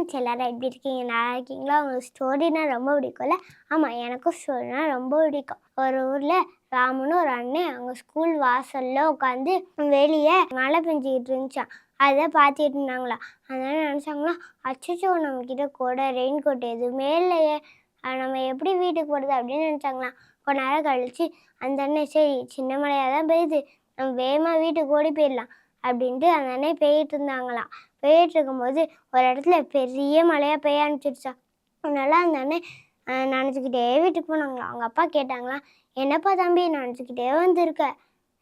Friends எல்லாரும் எப்படி இருக்கீங்க? நல்லா இருக்கீங்களா? உங்களுக்கு ஸ்டோரினா ரொம்ப பிடிக்கும்ல? ஆமாம், எனக்கும் ஸ்டோரினா ரொம்ப பிடிக்கும். ஒரு ஊரில் ராமுன்னு ஒரு அண்ணன் அவங்க ஸ்கூல் வாசலில் உட்காந்து வெளியே மழை பெஞ்சிக்கிட்டு இருந்துச்சான். அதை பார்த்துட்டு இருந்தாங்களா. அதனால நினச்சாங்களா, அச்சோ நம்மக்கிட்ட கூட ரெயின் கோட் எதுவுமே இல்லையே, நம்ம எப்படி வீட்டுக்கு போகிறது அப்படின்னு நினச்சாங்களாம். கொஞ்ச நேரம் கழிச்சு அந்த அண்ணன், சரி சின்ன மழையாக தான் பெய்யுது, நம்ம வேகமாக வீட்டுக்கு ஓடி போயிடலாம் அப்படின்ட்டு அந்த அண்ணன் பெய்யிட்டு இருந்தாங்களாம். பெய்யிட்டு இருக்கும்போது ஒரு இடத்துல பெரிய மழையாக பெய்ய ஆரம்பிச்சிருச்சா. அதனால அந்த அண்ணன் நினச்சிக்கிட்டே வீட்டுக்கு போனாங்களாம். அவங்க அப்பா கேட்டாங்களாம், என்னப்பா தம்பி நினச்சிக்கிட்டே வந்துருக்க,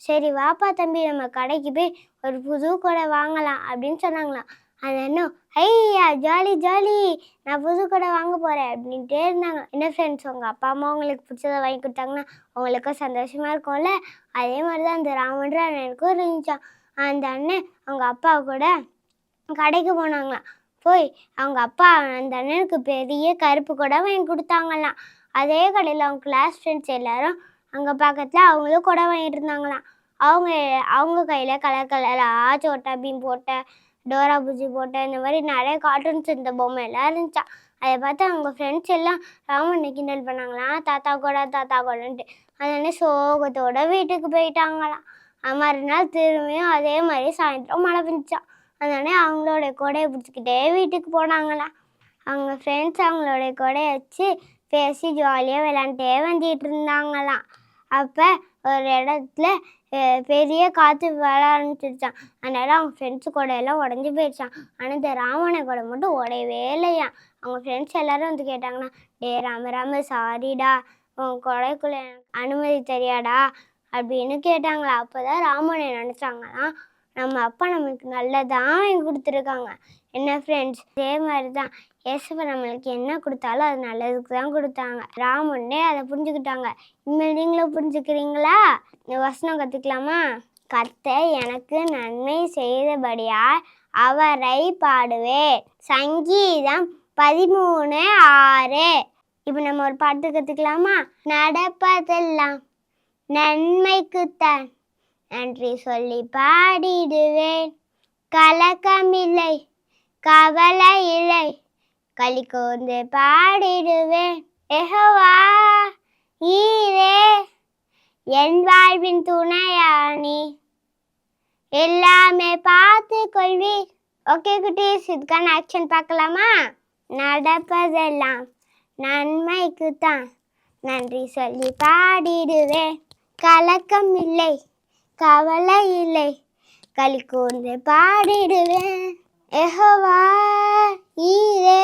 சரி வாப்பா தம்பி நம்ம கடைக்கு போய் ஒரு புது கொடை வாங்கலாம் அப்படின்னு சொன்னாங்களாம். அது என்ன, ஐயா ஜாலி ஜாலி, நான் புது கொடை வாங்க போகிறேன் அப்படின்ட்டே இருந்தாங்க. என்ன ஃப்ரெண்ட்ஸ், உங்கள் அப்பா அம்மா உங்களுக்கு பிடிச்சதை வாங்கி கொடுத்தாங்கன்னா உங்களுக்கும் சந்தோஷமாக இருக்கும்ல. அதே மாதிரி தான் அந்த ராமன்ற அண்ணனுக்கும் இருந்துச்சான். அந்த அண்ணன் அவங்க அப்பா கூட கடைக்கு போனாங்களாம். போய் அவங்க அப்பா அந்த அண்ணனுக்கு பெரிய கருப்பு கொடை வாங்கி கொடுத்தாங்களாம். அதே கடையில் அவங்க கிளாஸ் ஃப்ரெண்ட்ஸ் எல்லாரும் அங்கே பக்கத்தில் அவங்களும் கொடை வாங்கிட்டு இருந்தாங்களாம். அவங்க அவங்க கையில் கலர் கலராக சோட்டா பீம் போட்ட, டோரா பூஜி போட்ட, இந்த மாதிரி நிறைய கார்ட்டூன்ஸ் இந்த பொம்மை எல்லாம் இருந்துச்சான். அதை பார்த்து அவங்க ஃப்ரெண்ட்ஸ் எல்லாம் ராமனை கிண்டல் பண்ணாங்களாம், தாத்தா கொடைன்ட்டு. அதனால சோகத்தோட வீட்டுக்கு போயிட்டாங்களாம். மறுநாள் திரும்பியும் அதே மாதிரி சாயந்தரம் மழை பெஞ்சிச்சான். அதனால அவங்களோட கொடையை பிடிச்சிக்கிட்டே வீட்டுக்கு போனாங்களாம். அவங்க ஃப்ரெண்ட்ஸ் அவங்களோட கொடையை வச்சு பேசி ஜாலியாக விளாண்டுட்டே வந்துட்டு இருந்தாங்களாம். அப்போ ஒரு இடத்துல பெரிய காற்று வர ஆரம்பிச்சிருச்சான். அதனால அவங்க ஃப்ரெண்ட்ஸு கொடையெல்லாம் உடஞ்சி போயிடுச்சான். ஆனால் இந்த ராமனை கொடை மட்டும் உடையவே இல்லையாம். அவங்க ஃப்ரெண்ட்ஸ் எல்லாரும் வந்து கேட்டாங்கன்னா, டே ராம சாரிடா, உன் கொடைக்குள்ளே எனக்கு அனுமதி தெரியாடா அப்படின்னு கேட்டாங்களா. அப்போ தான் ராமனை நினச்சாங்களாம், நம்ம அப்பா நமக்கு நல்லதான் வாங்கி கொடுத்துருக்காங்க. என்ன ஃப்ரெண்ட்ஸ், அதே மாதிரி தான் ஏசப்பா நம்மளுக்கு என்ன கொடுத்தாலும் அது நல்லதுக்கு தான் கொடுத்தாங்க. ராமனே அதை புரிஞ்சுக்கிட்டாங்க. இனிமேல் நீங்களும் புரிஞ்சுக்கிறீங்களா? இந்த வசனம் கற்றுக்கலாமா? கர்த்தர் எனக்கு நன்மை செய்தபடியால் அவரை பாடுவேன். சங்கீதம் 13:6. இப்போ நம்ம ஒரு பாட்டு கற்றுக்கலாமா? நடப்பதெல்லாம் நன்மைக்குத்தான், நன்றி சொல்லி பாடிடுவேன். கலக்கமில்லை, கவலை இல்லை, களி கூர்ந்து பாடிடுவேன். யெகோவா ஈரே என் வாழ்வின் துணையானி, எல்லாமே பார்த்து கொள்வீர். ஓகே குட்டீஸ், இதுக்கான ஆக்ஷன் பார்க்கலாமா? நடப்பதெல்லாம் நன்மைக்குத்தான், நன்றி சொல்லி பாடிடுவேன். கலக்கம் இல்லை, கவலை இல்லை, களி கூர்ந்து பாடிடுவேன். யெகோவா ஈரே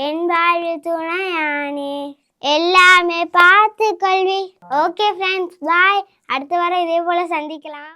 என் வாழ்வில் துணையானே, எல்லாமே பார்த்து கொள்வி. ஓகே ஃப்ரெண்ட்ஸ், பாய். அடுத்த வாரம் இதே போல் சந்திக்கலாம்.